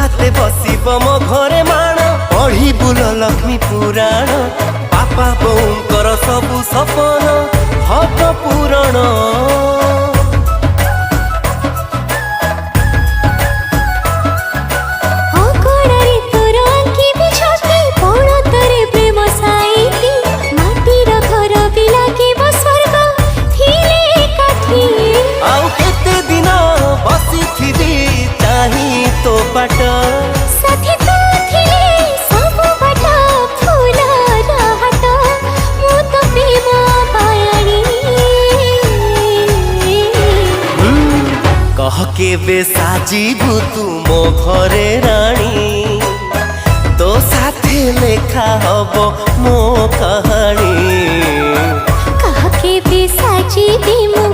हाथे बसिब मो घरे माण पढ़ी बुल लक्ष्मी पुराण बापा बोऊंकर सबु सपन हब पूरण साथी तो थिले सब बाट फूल हाट मु तो प्रेम पायाणी कह के बे साजीबू तू मो घरे रानी तो साथे लेखा हब मो कहानी कह के बे साजीबी मो